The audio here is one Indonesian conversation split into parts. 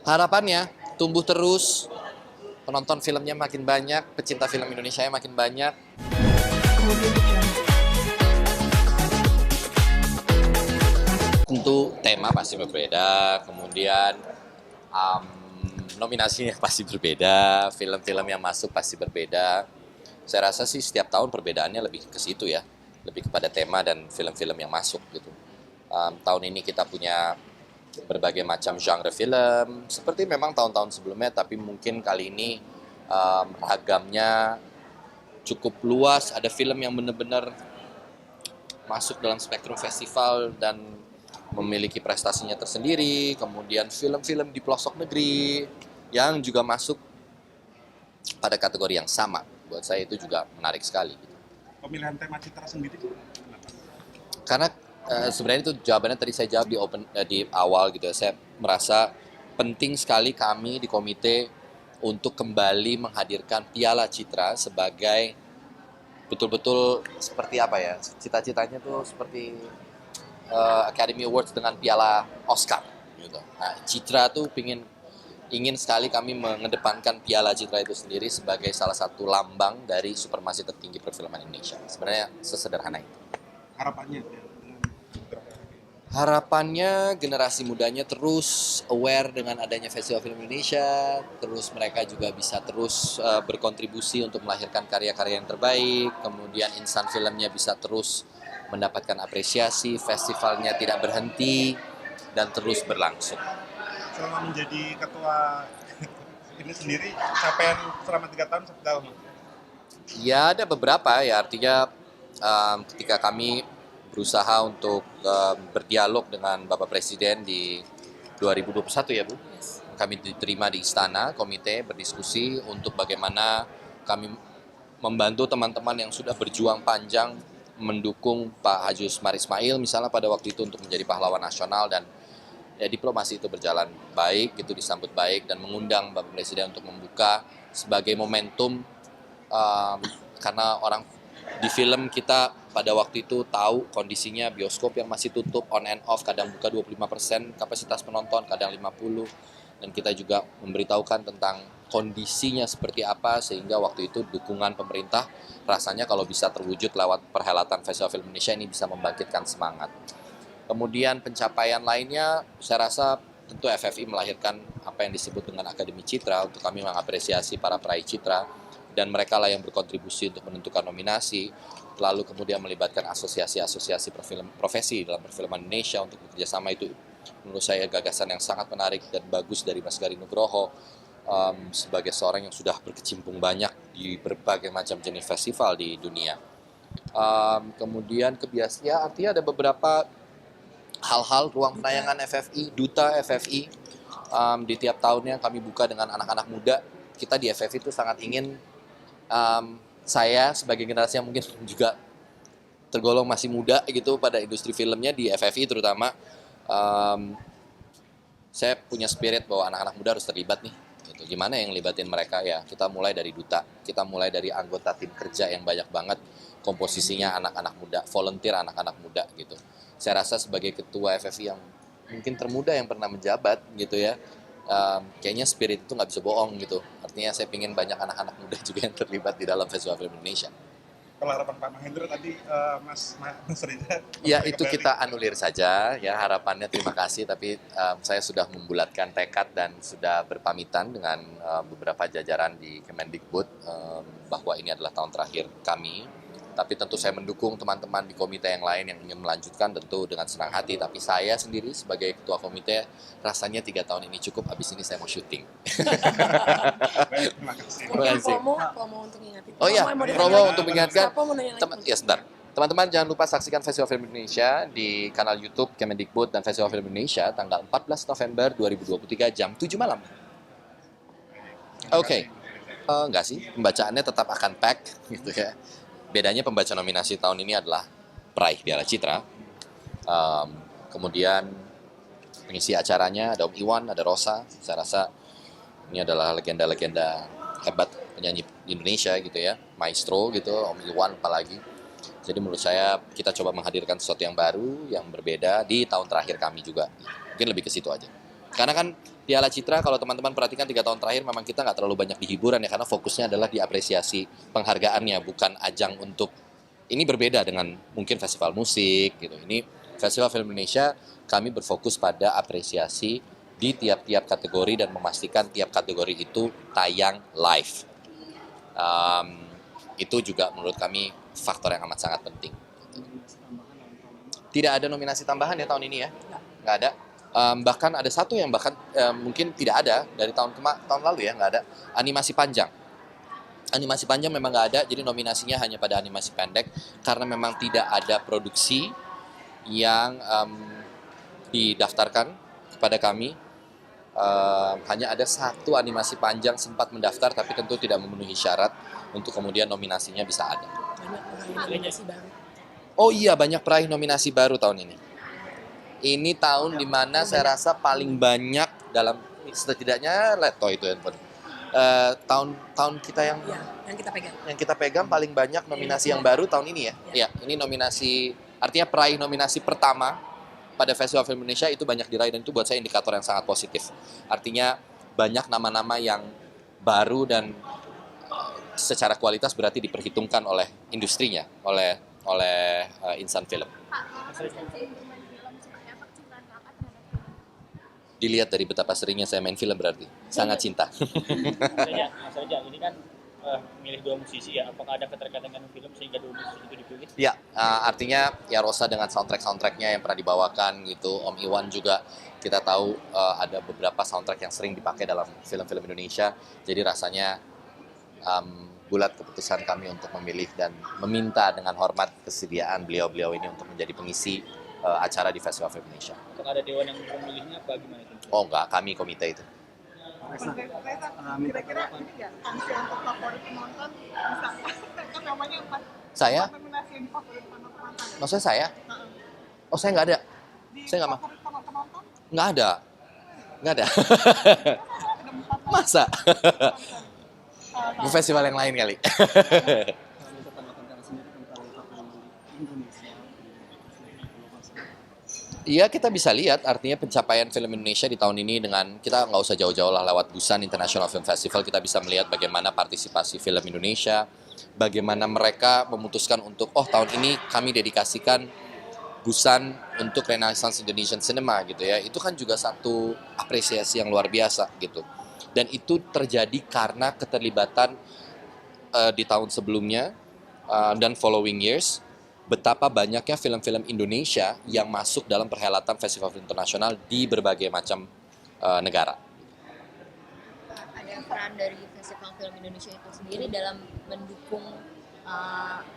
Harapannya tumbuh terus, penonton filmnya makin banyak, pecinta film Indonesia makin banyak. Tentu tema pasti berbeda, kemudian um, nominasinya pasti berbeda, film-film yang masuk pasti berbeda. Saya rasa sih setiap tahun perbedaannya lebih ke situ ya, lebih kepada tema dan film-film yang masuk gitu. Tahun ini kita punya berbagai macam genre film, seperti memang tahun-tahun sebelumnya, tapi mungkin kali ini ragamnya cukup luas. Ada film yang benar-benar masuk dalam spektrum festival dan memiliki prestasinya tersendiri, kemudian film-film di pelosok negeri yang juga masuk pada kategori yang sama. Buat saya itu juga menarik sekali. Pemilihan tema Citra sendiri kenapa? Karena sebenarnya itu jawabannya tadi saya jawab di awal gitu ya. Saya merasa penting sekali kami di komite untuk kembali menghadirkan Piala Citra sebagai betul-betul seperti apa ya, cita-citanya tuh seperti Academy Awards dengan Piala Oscar gitu. Nah, Citra tuh ingin sekali kami mengedepankan Piala Citra itu sendiri sebagai salah satu lambang dari supremasi tertinggi perfilman Indonesia. Sebenarnya sesederhana itu. Harapannya ya, dengan Citra. Harapannya generasi mudanya terus aware dengan adanya Festival Film Indonesia, terus mereka juga bisa terus berkontribusi untuk melahirkan karya-karya yang terbaik, kemudian insan filmnya bisa terus mendapatkan apresiasi, festivalnya tidak berhenti dan terus berlangsung. Selama menjadi ketua ini sendiri, capaian selama 3 tahun seperti apa? Ya ada beberapa ya, artinya ketika kami berusaha untuk berdialog dengan Bapak Presiden di 2021 ya Bu, kami diterima di Istana, komite berdiskusi untuk bagaimana kami membantu teman-teman yang sudah berjuang panjang mendukung Pak Haji Usmar Ismail misalnya pada waktu itu untuk menjadi pahlawan nasional, dan ya diplomasi itu berjalan baik, itu disambut baik dan mengundang Bapak Presiden untuk membuka sebagai momentum karena orang di film kita pada waktu itu tahu kondisinya bioskop yang masih tutup on and off, kadang buka 25% kapasitas penonton, kadang 50%, dan kita juga memberitahukan tentang kondisinya seperti apa, sehingga waktu itu dukungan pemerintah rasanya kalau bisa terwujud lewat perhelatan Festival Film Indonesia ini bisa membangkitkan semangat. Kemudian pencapaian lainnya, saya rasa tentu FFI melahirkan apa yang disebut dengan Akademi Citra untuk kami mengapresiasi para peraih Citra, dan mereka lah yang berkontribusi untuk menentukan nominasi, lalu kemudian melibatkan asosiasi-asosiasi profesi dalam perfilman Indonesia untuk bekerjasama. Itu menurut saya gagasan yang sangat menarik dan bagus dari Mas Gari Nugroho sebagai seorang yang sudah berkecimpung banyak di berbagai macam jenis festival di dunia. Kemudian kebiasaan, artinya ada beberapa hal-hal ruang penayangan FFI, duta FFI di tiap tahunnya kami buka dengan anak-anak muda. Kita di FFI itu sangat ingin, saya sebagai generasi yang mungkin juga tergolong masih muda gitu pada industri filmnya di FFI terutama, saya punya spirit bahwa anak-anak muda harus terlibat nih. Gitu. Gimana yang libatin mereka ya? Kita mulai dari duta, kita mulai dari anggota tim kerja yang banyak banget, komposisinya anak-anak muda, volunteer anak-anak muda gitu. Saya rasa sebagai ketua FFI yang mungkin termuda yang pernah menjabat gitu ya, kayaknya spirit itu nggak bisa bohong gitu. Artinya saya ingin banyak anak-anak muda juga yang terlibat di dalam Festival Film Indonesia. Kalau harapan Pak Mahendra tadi, Mas Reza? Ya itu kita anulir saja ya harapannya, terima kasih, tapi saya sudah membulatkan tekad dan sudah berpamitan dengan beberapa jajaran di Kemendikbud bahwa ini adalah tahun terakhir kami. Tapi tentu saya mendukung teman-teman di komite yang lain yang ingin melanjutkan tentu dengan senang hati. Tapi saya sendiri sebagai ketua komite rasanya 3 tahun ini cukup, habis ini saya mau syuting. Terima kasih. Terima kasih. Promo untuk ingatin. Oh iya, promo untuk mengingatkan. Siapa mau nanya lagi? Ya sebentar. Teman-teman jangan lupa saksikan Festival Film Indonesia di kanal YouTube Kemendikbud dan Festival Film Indonesia tanggal 14 November 2023 jam 7 malam. Oke. Enggak sih, pembacaannya tetap akan pack gitu ya. Bedanya pembaca nominasi tahun ini adalah peraih Piala Citra. Kemudian pengisi acaranya ada Om Iwan, ada Rosa. Saya rasa ini adalah legenda-legenda hebat penyanyi Indonesia gitu ya, maestro gitu, Om Iwan apalagi. Jadi menurut saya kita coba menghadirkan sesuatu yang baru, yang berbeda di tahun terakhir kami juga. Mungkin lebih ke situ aja. Karena kan Piala Citra kalau teman-teman perhatikan 3 tahun terakhir memang kita nggak terlalu banyak di hiburan ya, karena fokusnya adalah di apresiasi penghargaannya, bukan ajang untuk, ini berbeda dengan mungkin festival musik gitu. Ini Festival Film Indonesia, kami berfokus pada apresiasi di tiap-tiap kategori dan memastikan tiap kategori itu tayang live. Itu juga menurut kami faktor yang amat sangat penting. Tidak ada nominasi tambahan ya tahun ini ya? Nggak ada. Bahkan ada satu yang mungkin tidak ada dari tahun lalu ya, nggak ada. Animasi panjang. Animasi panjang memang nggak ada, jadi nominasinya hanya pada animasi pendek karena memang tidak ada produksi yang didaftarkan kepada kami. Hanya ada satu animasi panjang sempat mendaftar, tapi tentu tidak memenuhi syarat untuk kemudian nominasinya bisa ada. Banyak nominasi baru. Oh iya, banyak peraih nominasi baru tahun ini. Ini tahun dimana saya rasa paling banyak dalam, setidaknya Leto itu handphone. Tahun kita Ya, yang kita pegang. paling banyak nominasi yang baru tahun ini ya. Ya, ini nominasi, artinya peraih nominasi pertama pada Festival Film Indonesia itu banyak diraih, dan itu buat saya indikator yang sangat positif. Artinya banyak nama-nama yang baru dan secara kualitas berarti diperhitungkan oleh industrinya, oleh insan film. Dilihat dari betapa seringnya saya main film berarti sangat cinta. Mas Reza, ini kan milih 2 musisi ya, apakah ada keterkaitan dengan film sehingga 2 musisi itu dipilih? Ya, artinya ya Rosa dengan soundtrack-soundtracknya yang pernah dibawakan gitu. Om Iwan juga kita tahu ada beberapa soundtrack yang sering dipakai dalam film-film Indonesia. Jadi rasanya bulat keputusan kami untuk memilih dan meminta dengan hormat kesediaan beliau-beliau ini untuk menjadi pengisi acara di Festival Film Indonesia. Apakah ada dewan yang memilihnya apa gimana itu? Oh enggak, kami komite itu. Kira-kira ini ya, sanksi untuk favorit penonton bisa kan namanya apa? Saya? Nominasiin favorit penonton. Maksudnya saya? Oh saya nggak ada. Di Saya nggak mau. favorit penonton Nggak ada. Nggak ada. ada 4 Masa? Di festival yang lain kali. Iya, kita bisa lihat artinya pencapaian film Indonesia di tahun ini dengan, kita nggak usah jauh-jauh lah, lewat Busan International Film Festival kita bisa melihat bagaimana partisipasi film Indonesia, bagaimana mereka memutuskan untuk, oh tahun ini kami dedikasikan Busan untuk Renaissance Indonesian Cinema gitu ya. Itu kan juga satu apresiasi yang luar biasa gitu. Dan itu terjadi karena keterlibatan di tahun sebelumnya dan following years, betapa banyaknya film-film Indonesia yang masuk dalam perhelatan festival film internasional di berbagai macam negara. Ada peran dari Festival Film Indonesia itu sendiri dalam mendukung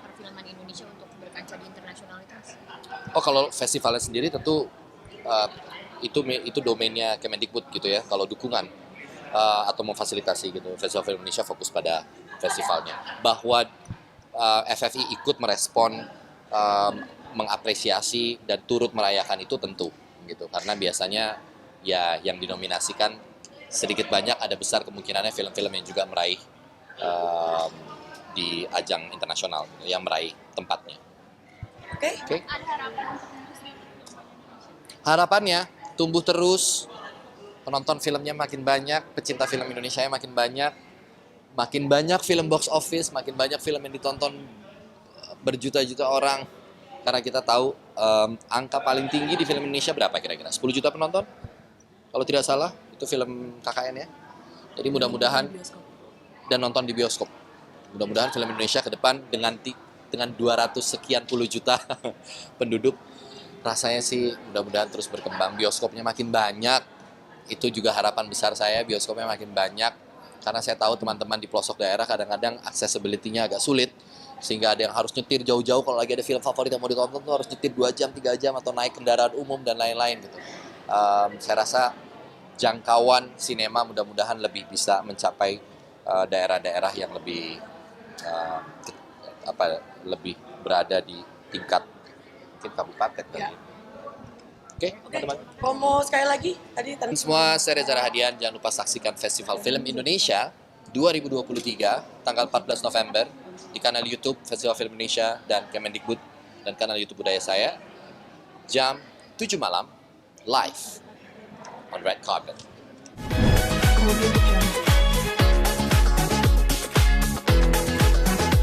perfilman Indonesia untuk berkaca di internasionalitas. Oh, kalau festivalnya sendiri tentu itu domainnya Kemendikbud gitu ya. Kalau dukungan atau memfasilitasi gitu, Festival Film Indonesia fokus pada festivalnya. Bahwa FFI ikut merespon, mengapresiasi dan turut merayakan itu tentu gitu, karena biasanya ya yang dinominasikan sedikit banyak ada besar kemungkinannya film-film yang juga meraih di ajang internasional gitu, yang meraih tempatnya. Oke. Harapannya tumbuh terus, penonton filmnya makin banyak, pecinta film Indonesia makin banyak film box office, makin banyak film yang ditonton berjuta-juta orang. Karena kita tahu angka paling tinggi di film Indonesia berapa kira-kira? 10 juta penonton? Kalau tidak salah, itu film KKN ya. Jadi mudah-mudahan, dan nonton di bioskop. Mudah-mudahan film Indonesia ke depan dengan 200 sekian puluh juta penduduk, rasanya sih mudah-mudahan terus berkembang. Bioskopnya makin banyak, itu juga harapan besar saya, bioskopnya makin banyak. Karena saya tahu teman-teman di pelosok daerah kadang-kadang accessibility-nya agak sulit, sehingga ada yang harus nyetir jauh-jauh kalau lagi ada film favorit yang mau ditonton tuh harus nyetir 2 jam, 3 jam atau naik kendaraan umum dan lain-lain gitu. Saya rasa jangkauan sinema mudah-mudahan lebih bisa mencapai daerah-daerah yang lebih lebih berada di tingkat mungkin kabupaten kali. Ya. Oke, teman-teman. Promo sekali lagi tadi Semua, saya Reza Rahadian, jangan lupa saksikan Festival Film Indonesia 2023 tanggal 14 November di kanal YouTube Festival Film Indonesia dan Kemendikbud, dan kanal YouTube budaya saya jam 7 malam live. on red carpet. Kemudian